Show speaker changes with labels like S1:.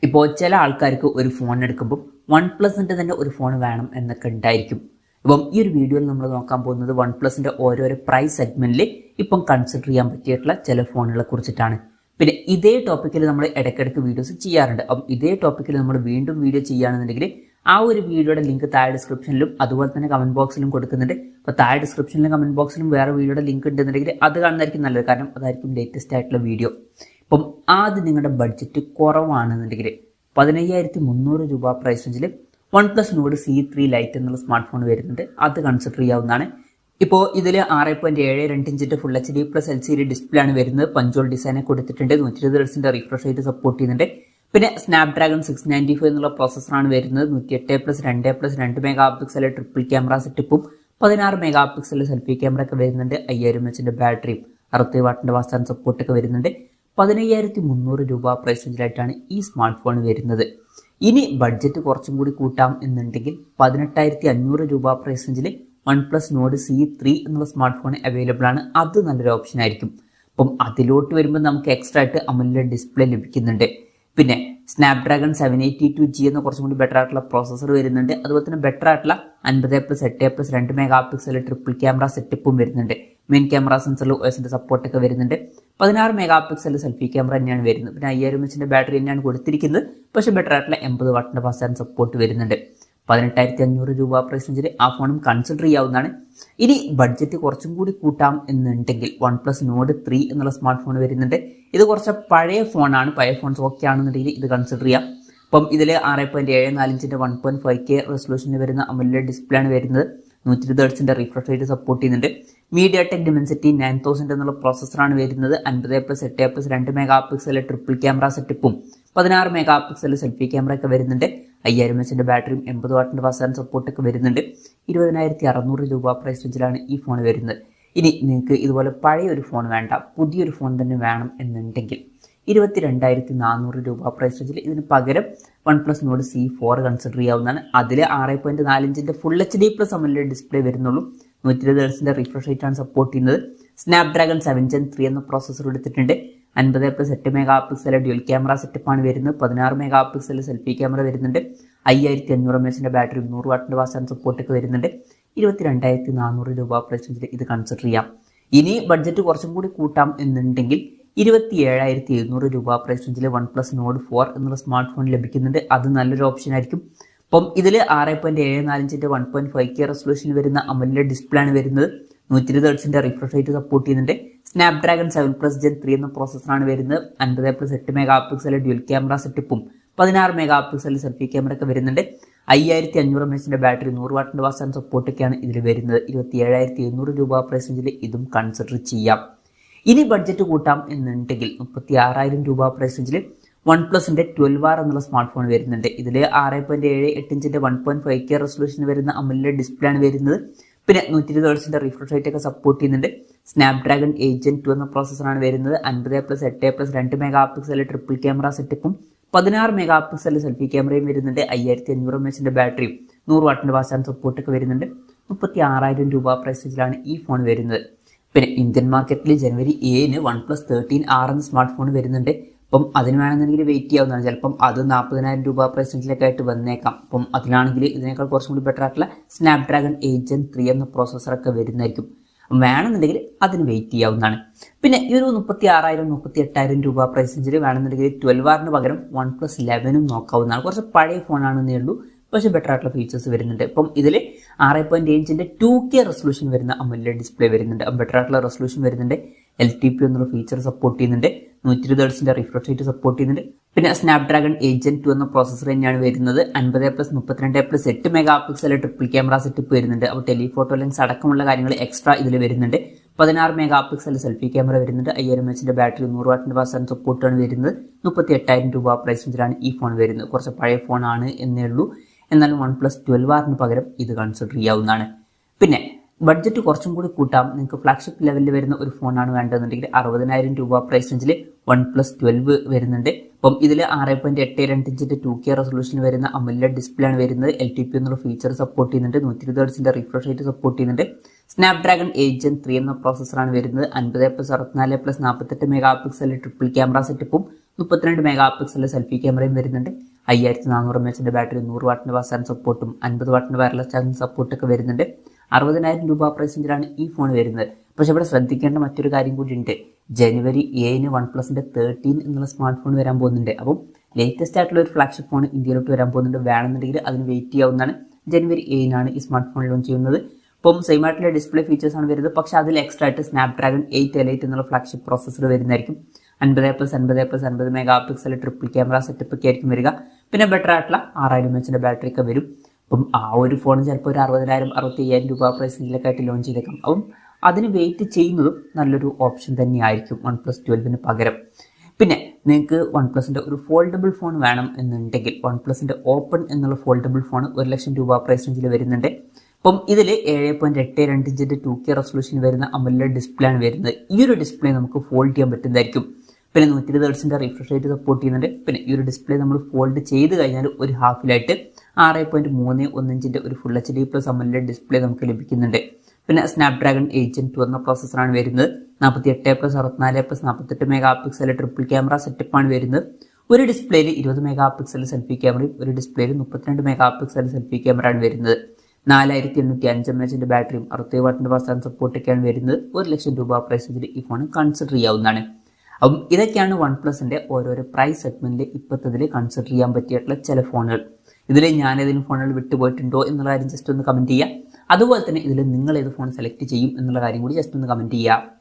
S1: ഇപ്പോൾ ചില ആൾക്കാർക്ക് ഒരു ഫോൺ എടുക്കുമ്പോൾ വൺ പ്ലസിൻ്റെ തന്നെ ഒരു ഫോൺ വേണം എന്നൊക്കെ ഉണ്ടായിരിക്കും. ഇപ്പം ഈ ഒരു വീഡിയോയിൽ നമ്മൾ നോക്കാൻ പോകുന്നത് വൺ പ്ലസിൻ്റെ ഓരോരോ പ്രൈസ് സെഗ്മെൻറ്റിൽ ഇപ്പം കൺസിഡർ ചെയ്യാൻ പറ്റിയിട്ടുള്ള ചില ഫോണുകളെ കുറിച്ചിട്ടാണ്. പിന്നെ ഇതേ ടോപ്പിക്കിൽ നമ്മൾ ഇടയ്ക്കിടയ്ക്ക് വീഡിയോസ് ചെയ്യാറുണ്ട്. അപ്പം ഇതേ ടോപ്പിക്കിൽ നമ്മൾ വീണ്ടും വീഡിയോ ചെയ്യുകയാണെന്നുണ്ടെങ്കിൽ ആ ഒരു വീഡിയോയുടെ ലിങ്ക് താഴെ ഡിസ്ക്രിപ്ഷനിലും അതുപോലെ തന്നെ കമൻറ്റ് ബോക്സിലും കൊടുക്കുന്നുണ്ട്. അപ്പോൾ താഴെ ഡിസ്ക്രിപ്ഷനിലും കമൻറ്റ് ബോക്സിലും വേറെ വീഡിയോയുടെ ലിങ്ക് ഉണ്ടെന്നുണ്ടെങ്കിൽ അത് കാണുന്നതായിരിക്കും നല്ലത്, കാരണം അതായിരിക്കും ലേറ്റസ്റ്റ് ആയിട്ടുള്ള വീഡിയോ. ഇപ്പം ആദ്യം നിങ്ങളുടെ ബഡ്ജറ്റ് കുറവാണെന്നുണ്ടെങ്കിൽ 15,300 രൂപ പ്രൈസ് റേഞ്ചിൽ one plus node C3 light എന്നുള്ള സ്മാർട്ട് ഫോൺ വരുന്നുണ്ട്. അത് കൺസിഡർ ചെയ്യാവുന്നതാണ്. ഇപ്പോൾ ഇതിൽ 6.72 ഇഞ്ചിൻ്റെ full HD plus LCD display ആണ് വരുന്നത്. പഞ്ചോൾ ഡിസൈനെ കൊടുത്തിട്ടുണ്ട്. 120 ഹെർട്സിൻ്റെ റിഫ്രഷ് റേറ്റ് സപ്പോർട്ട് ചെയ്യുന്നുണ്ട്. പിന്നെ സ്നാപ്ഡ്രാഗൺ 695 എന്നുള്ള പ്രോസസ്സറാണ് വരുന്നത്. 108+2+2 മെഗാ പിക്സൽ ട്രിപ്പിൾ ക്യാമറ സെറ്റപ്പും 16 മെഗാ പിക്സൽ സെൽഫി ക്യാമറ ഒക്കെ വരുന്നുണ്ട്. 5000 mAh ബാറ്ററിയും 60 വാട്ടിൻ്റെ ഫാസ്റ്റ് ചാർജ് സപ്പോർട്ടൊക്കെ വരുന്നുണ്ട്. 15,300 രൂപ പ്രൈസ് റേഞ്ചിലായിട്ടാണ് ഈ സ്മാർട്ട് ഫോൺ വരുന്നത്. ഇനി ബഡ്ജറ്റ് കുറച്ചും കൂടി കൂട്ടാം എന്നുണ്ടെങ്കിൽ 18,500 രൂപ പ്രൈസ് റേഞ്ചിൽ വൺ പ്ലസ് നോഡ് C3 എന്നുള്ള സ്മാർട്ട് ഫോൺ അവൈലബിൾ ആണ്. അത് നല്ലൊരു ഓപ്ഷൻ ആയിരിക്കും. അപ്പം അതിലോട്ട് വരുമ്പോൾ നമുക്ക് എക്സ്ട്രാ ആയിട്ട് AMOLED ഡിസ്പ്ലേ ലഭിക്കുന്നുണ്ട്. പിന്നെ സ്നാപ്ഡ്രാഗൺ 782G എന്ന കുറച്ചും കൂടി ബെറ്റർ ആയിട്ടുള്ള പ്രോസസ്സർ വരുന്നുണ്ട്. അതുപോലെ തന്നെ ബെറ്റർ ആയിട്ടുള്ള 50+8+2 മെഗാ പിക്സൽ ട്രിപ്പിൾ ക്യാമറ സെറ്റപ്പും വരുന്നുണ്ട്. മെയിൻ ക്യാമറ സെൻസറിൽ OSന്റെ സപ്പോർട്ടൊക്കെ വരുന്നുണ്ട്. 16 മെഗാ പിക്സൽ സെൽഫി ക്യാമറ തന്നെയാണ് വരുന്നത്. പിന്നെ 5000 mAh ബാറ്ററി തന്നെയാണ് കൊടുത്തിരിക്കുന്നത്. പക്ഷേ ബെറ്റർ ആയിട്ടുള്ള 80 വാട്ടിൻ്റെ ഫാസ്റ്റ് ചാർജ് സപ്പോർട്ട് വരുന്നുണ്ട്. 18,500 രൂപ പ്രൈസ് റേഞ്ചിൽ ആ ഫോണും കൺസിഡർ ചെയ്യാവുന്നതാണ്. ഇനി ബഡ്ജറ്റ് കുറച്ചും കൂടി കൂട്ടാം എന്നുണ്ടെങ്കിൽ വൺ പ്ലസ് നോഡ് 3 എന്നുള്ള സ്മാർട്ട് ഫോൺ വരുന്നുണ്ട്. ഇത് കുറച്ച് പഴയ ഫോണാണ്. പഴയ ഫോൺസ് ഓക്കെ ആണെന്നുണ്ടെങ്കിൽ ഇത് കൺസിഡർ ചെയ്യാം. അപ്പം ഇതിൽ 6.74 ഇഞ്ചിൻ്റെ 1.5K റെസൊല്യൂഷനിൽ വരുന്ന AMOLED ഡിസ്പ്ലേ ആണ് വരുന്നത്. 120 ഹെർട്സിൻ്റെ റിഫ്രഷ് റേറ്റ് സപ്പോർട്ട് ചെയ്യുന്നുണ്ട്. MediaTek Dimensity 9000 എന്നുള്ള പ്രോസസ്സറാണ് വരുന്നത്. 50+8+2 മെഗാ പിക്സൽ ട്രിപ്പിൾ ക്യാമറ സെറ്റപ്പും 16 മെഗാ പിക്സൽ സെൽഫി ക്യാമറ ഒക്കെ വരുന്നുണ്ട്. 5000 mAh ബാറ്ററിയും 80 വാട്ടിൻ്റെ ഫാസ്റ്റ് ചാർജ് സപ്പോർട്ടൊക്കെ വരുന്നുണ്ട്. 20,600 രൂപ പ്രൈസ് റേഞ്ചിലാണ് ഈ ഫോൺ വരുന്നത്. ഇനി നിങ്ങൾക്ക് ഇതുപോലെ പഴയ ഒരു ഫോൺ വേണ്ട, പുതിയൊരു ഫോൺ തന്നെ വേണം എന്നുണ്ടെങ്കിൽ 22,400 രൂപ പ്രൈസ് റേഞ്ചിൽ ഇതിന് പകരം one plus node C4 consider ചെയ്യാവുന്നതാണ്. അതിൽ 6.4 ഇഞ്ചിൻ്റെ full HD plus AMOLED display വരുന്നുള്ളൂ. 120 ഹെർട്സിൻ്റെ റിഫ്രഷ് റേറ്റ് ആണ് സപ്പോർട്ട് ചെയ്യുന്നത്. സ്നാപ്ഡ്രാഗൺ 7 Gen 3 എന്ന പ്രോസസ്സർ എടുത്തിട്ടുണ്ട്. 50+8 മെഗാ പിക്സൽ ഡ്യുവൽ ക്യാമറ സെറ്റപ്പാണ് വരുന്നത്. 16 മെഗാ പിക്സൽ സെൽഫി ക്യാമറ വരുന്നുണ്ട്. 5500 mAh ബാറ്ററി 100 വാട്ടിൻ്റെ ഫാസ്റ്റ് ചാർജ് സപ്പോർട്ടൊക്കെ വരുന്നുണ്ട്. 22,400 രൂപ പ്രൈസ് റേഞ്ചിൽ ഇത് കൺസിഡർ ചെയ്യാം. ഇനി ബഡ്ജറ്റ് കുറച്ചും കൂടി കൂട്ടാം എന്നുണ്ടെങ്കിൽ 27,700 രൂപ പ്രൈസ് റേഞ്ചിൽ വൺ പ്ലസ് നോഡ് 4 എന്നുള്ള സ്മാർട്ട് ഫോൺ ലഭിക്കുന്നുണ്ട്. അത് നല്ലൊരു ഓപ്ഷൻ ആയിരിക്കും. അപ്പം ഇതിൽ 6.74 ഇഞ്ചിൻ്റെ 1.5K റെസൊല്യൂഷനിൽ വരുന്ന AMOLED ഡിസ്പ്ലേ ആണ് വരുന്നത്. 120 ഹെർട്സിൻ്റെ റിഫ്രഷ് റേറ്റ് സപ്പോർട്ട് ചെയ്യുന്നുണ്ട്. സ്നാപ്ഡ്രാഗൺ 7+ Gen 3 എന്ന പ്രോസസ്സറാണ് വരുന്നത്. 50+8 മെഗാ പിക്സൽ ഡ്യുവൽ ക്യാമറ സെറ്റപ്പും 16 മെഗാ പിക്സൽ സെൽഫി ക്യാമറ ഒക്കെ വരുന്നുണ്ട്. 5500 mAh ബാറ്ററി 100 വാട്ടിൻ്റെ ഫാസ്റ്റ് ചാർജ് സപ്പോർട്ടൊക്കെയാണ് ഇതിൽ വരുന്നത്. 27,700 രൂപ പ്രൈസ് റേഞ്ചിൽ ഇതും കൺസിഡർ ചെയ്യാം. ഇനി ബഡ്ജറ്റ് കൂട്ടാം എന്നുണ്ടെങ്കിൽ 36,000 രൂപ പ്രൈസ് റേഞ്ചിൽ വൺ പ്ലസിൻ്റെ 12R എന്നുള്ള സ്മാർട്ട് ഫോൺ വരുന്നുണ്ട്. ഇതിൽ 6.78 ഇഞ്ചിൻ്റെ 1.5K റെസൊല്യൂഷനിൽ വരുന്ന AMOLED ഡിസ്പ്ലേ ആണ് വരുന്നത്. പിന്നെ 120 ഹെർട്സിൻ്റെ റിഫ്രഷ് റേറ്റ് ഒക്കെ സപ്പോർട്ട് ചെയ്യുന്നുണ്ട്. സ്നാപ്ഡ്രാഗൺ 8 Gen 2 എന്ന പ്രോസസ്സറാണ് വരുന്നത്. 50+8+2 മെഗാ പിക്സൽ ട്രിപ്പിൾ ക്യാമറ സെറ്റപ്പും 16 മെഗാ പിക്സൽ സെൽഫി ക്യാമറയും വരുന്നുണ്ട്. 5500 mAh ബാറ്ററിയും 100 വാട്ടിൻ്റെ ഫാസ്റ്റ് ചാർജ് സപ്പോർട്ടൊക്കെ വരുന്നുണ്ട്. 36,000 രൂപ പ്രൈസ് റേഞ്ചിലാണ് ഈ ഫോൺ വരുന്നത്. പിന്നെ ഇന്ത്യൻ മാർക്കറ്റിൽ ജനുവരി 7 വൺ പ്ലസ് 13R എന്ന സ്മാർട്ട് ഫോൺ വരുന്നുണ്ട്. അപ്പം അതിന് വേണമെന്നുണ്ടെങ്കിൽ വെയിറ്റ് ചെയ്യാവുന്നതാണ്. ചിലപ്പം അത് 40,000 രൂപ പ്രൈസ് റേഞ്ചിലൊക്കെ ആയിട്ട് വന്നേക്കാം. അപ്പം അതിലാണെങ്കിൽ ഇതിനേക്കാൾ കുറച്ചും കൂടി ബെറ്റർ ആയിട്ടുള്ള സ്നാപ്ഡ്രാഗൺ 8 Gen 3 എന്ന പ്രോസസ്സറൊക്കെ വരുന്നതായിരിക്കും. വേണമെന്നുണ്ടെങ്കിൽ അതിന് വെയിറ്റ് ചെയ്യാവുന്നതാണ്. പിന്നെ ഈ ഒരു 36,000 38,000 രൂപ പ്രൈസ് റേഞ്ചിൽ വേണമെന്നുണ്ടെങ്കിൽ 12R പകരം വൺ പ്ലസ് 11 നോക്കാവുന്നതാണ്. കുറച്ച് പഴയ ഫോണാണെന്നേ ഉള്ളൂ, പക്ഷേ ബെറ്റർ ആയിട്ടുള്ള ഫീച്ചേഴ്സ് വരുന്നുണ്ട്. ഇപ്പം ഇതിൽ 6.7 ഇഞ്ചിൻ്റെ 2K റെസൊല്യൂഷൻ വരുന്ന AMOLED ഡിസ്പ്ലേ വരുന്നുണ്ട്. ബെറ്റർ ആയിട്ടുള്ള റെസൊല്യൂഷൻ വരുന്നുണ്ട്. LTP എന്നുള്ള ഫീച്ചർ സപ്പോർട്ട് ചെയ്യുന്നുണ്ട്. 120 ഹെർട്സിൻ്റെ റിഫ്രഷ് റേറ്റ് സപ്പോർട്ട് ചെയ്യുന്നുണ്ട്. പിന്നെ സ്നാപ്ഡ്രാഗൺ 8 Gen 2 എന്ന പ്രോസസ്സർ തന്നെയാണ് വരുന്നത്. 50+32+8 mega pixel triple camera setup വരുന്നുണ്ട്. അപ്പോൾ ടെലിഫോട്ടോ ലെൻസ് അടക്കമുള്ള കാര്യങ്ങൾ എക്സ്ട്രാ ഇതിൽ വരുന്നുണ്ട്. 16 മെഗാ പിക്സൽ സെൽഫി ക്യാമറ വരുന്നുണ്ട്. 5000 mAh ബാറ്ററി 100 വാട്ടിൻ്റെ ഫാസ്റ്റ് ചാർജ് സപ്പോർട്ടാണ് വരുന്നത്. 38,000 രൂപ പ്രൈസ് റേഞ്ചിലാണ് ഈ ഫോൺ വരുന്നത്. കുറച്ച് പഴയ ഫോണാണ് എന്നേ ഉള്ളൂ. എന്നാലും വൺ പ്ലസ് 12R പകരം ഇത് കൺസിഡർ ചെയ്യാവുന്നതാണ്. പിന്നെ ബഡ്ജറ്റ് കുറച്ചും കൂടി കൂട്ടാം. നിങ്ങൾക്ക് ഫ്ലാഗ്ഷിപ്പ് ലെവലിൽ വരുന്ന ഒരു ഫോണാണ് വേണ്ടതെന്നുണ്ടെങ്കിൽ 60,000 രൂപ പ്രൈസ് റേഞ്ചിൽ വൺ പ്ലസ് 12 വരുന്നുണ്ട്. അപ്പം ഇതിൽ 6.82 ഇഞ്ചിൻ്റെ 2K റെസൊല്യൂഷനിൽ വരുന്ന AMOLED ഡിസ്പ്ലേ ആണ് വരുന്നത്. LTP എന്നുള്ള ഫീച്ചർ സപ്പോർട്ട് ചെയ്യുന്നുണ്ട്. 120 ഹെർട്സിൻ്റെ റിഫ്രഷ് റേറ്റ് സപ്പോർട്ട് ചെയ്യുന്നുണ്ട്. സ്നാപ്ഡ്രാഗൺ 8 Gen 3 എന്ന പ്രോസസ്സറാണ് വരുന്നത്. 50+64+48 മെഗാ പിക്സൽ ട്രിപ്പിൾ ക്യാമറ സെറ്റപ്പും 32 മെഗാ പിക്സലിലെ സെൽഫി ക്യാമറയും വരുന്നുണ്ട്. 5400 mAh ബാറ്ററി, 100 വാട്ടിന്റെ ഫാസ്റ്റ് ചാർജിംഗ് സപ്പോർട്ടും 50 വാട്ടിന്റെ വയർലെസ് ചാർജിംഗ് സപ്പോർട്ടൊക്കെ വരുന്നുണ്ട്. 60,000 രൂപ പ്രൈസ് റേഞ്ചിലാണ് ഈ ഫോൺ വരുന്നത്. പക്ഷെ ഇവിടെ ശ്രദ്ധിക്കേണ്ട മറ്റൊരു കാര്യം കൂടി ഉണ്ട്. ജനുവരി 7 വൺ പ്ലസിന്റെ 13 എന്നുള്ള സ്മാർട്ട് ഫോൺ വരാൻ പോകുന്നുണ്ട്. അപ്പം ലേറ്റസ്റ്റ് ആയിട്ടുള്ള ഒരു ഫ്ലാഗ്ഷിപ്പ് ഫോൺ ഇന്ത്യയിലോട്ട് വരാൻ പോകുന്നുണ്ട്. വേണമെന്നുണ്ടെങ്കിൽ അതിന് വെയിറ്റ് ചെയ്യാവുന്നതാണ്. ജനുവരി 7 ഈ സ്മാർട്ട് ഫോൺ ലോഞ്ച് ചെയ്യുന്നത്. ഇപ്പം സെയിം ആയിട്ടുള്ള ഡിസ്പ്ലേ ഫീച്ചേഴ്സ് ആണ് വരുന്നത്. പക്ഷെ അതിൽ എക്സ്ട്രാ ആയിട്ട് സ്നാപ്ഡ്രാഗൺ 8 എന്നുള്ള ഫ്ലാഗ്ഷിപ്പ് പ്രോസസ്സർ വരുന്നതായിരിക്കും. 50+50+50 mega pixel triple camera setup ഒക്കെ ആയിരിക്കും വരിക. പിന്നെ ബെറ്റർ ആയിട്ടുള്ള 6000 mAh ബാറ്ററി ഒക്കെ വരും. അപ്പം ആ ഒരു ഫോൺ ചിലപ്പോൾ ഒരു 60,000-65,000 രൂപ പ്രൈസിലൊക്കെ ആയിട്ട് ലോഞ്ച് ചെയ്തേക്കാം. അപ്പം അതിന് വെയിറ്റ് ചെയ്യുന്നതും നല്ലൊരു ഓപ്ഷൻ തന്നെയായിരിക്കും OnePlus 12 പകരം. പിന്നെ നിങ്ങൾക്ക് OnePlusന്റെ ഒരു ഫോൾഡബിൾ ഫോൺ വേണം എന്നുണ്ടെങ്കിൽ OnePlusന്റെ ഓപ്പൺ എന്നുള്ള ഫോൾഡബിൾ ഫോൺ 1,00,000 രൂപ പ്രൈസ് റേഞ്ചിൽ വരുന്നുണ്ട്. അപ്പം ഇതിൽ 7.82 ഇഞ്ചിന്റെ 2K റെസൊല്യൂഷൻ വരുന്ന AMOLED ഡിസ്പ്ലേ ആണ് വരുന്നത്. ഈ ഒരു ഡിസ്പ്ലേ നമുക്ക് ഫോൾഡ് ചെയ്യാൻ പറ്റുന്നതായിരിക്കും. പിന്നെ 120 Hz റിഫ്രഷ് റേറ്റ് സപ്പോർട്ട് ചെയ്യുന്നുണ്ട്. പിന്നെ ഈ ഒരു ഡിസ്പ്ലേ നമ്മൾ ഫോൾഡ് ചെയ്ത് കഴിഞ്ഞാൽ ഒരു ഹാഫിലായിട്ട് 6.31 ഇഞ്ചിന്റെ ഒരു ഫുൾ HD+ AMOLED ഡിസ്പ്ലേ നമുക്ക് ലഭിക്കുന്നുണ്ട്. പിന്നെ സ്നാപ്ഡ്രാഗൺ 8 Gen 2 എന്ന പ്രോസസ്സറാണ് വരുന്നത്. 48+64+48 മെഗാ പിക്സൽ ട്രിപ്പിൾ ക്യാമറ സെറ്റപ്പാണ് വരുന്നത്. ഒരു ഡിസ്പ്ലേയിൽ 20 മെഗാ പിക്സൽ സെൽഫി ക്യാമറയും ഒരു ഡിസ്പ്ലേയിൽ 32 മെഗാ പിക്സൽ സെൽഫി ക്യാമറ ആണ് വരുന്നത്. 4805 mAh ബാറ്ററിയും 60 വാട്ടിന്റെ ഫാസ്റ്റ് ചാർജിംഗ് സപ്പോർട്ടൊക്കെയാണ് വരുന്നത്. 1,00,000 രൂപ പ്രൈസ് റേഞ്ചിൽ ഈ ഫോൺ കൺസിഡർ ചെയ്യാവുന്നതാണ്. അപ്പം ഇതൊക്കെയാണ് OnePlusന്റെ ഓരോരോ പ്രൈസ് സെഗ്മെന്റിൽ ഇപ്പോഴത്തെ കൺസിഡർ ചെയ്യാൻ പറ്റിയിട്ടുള്ള ചില ഫോണുകൾ. ഇതിൽ ഞാൻ ഏതെങ്കിലും ഫോണുകൾ വിട്ടുപോയിട്ടുണ്ടോ എന്നുള്ള കാര്യം ജസ്റ്റ് ഒന്ന് കമന്റ് ചെയ്യുക. അതുപോലെ തന്നെ ഇതിൽ നിങ്ങൾ ഏത് ഫോൺ സെലക്ട് ചെയ്യും എന്നുള്ള കാര്യം കൂടി ജസ്റ്റ് ഒന്ന് കമന്റ് ചെയ്യുക.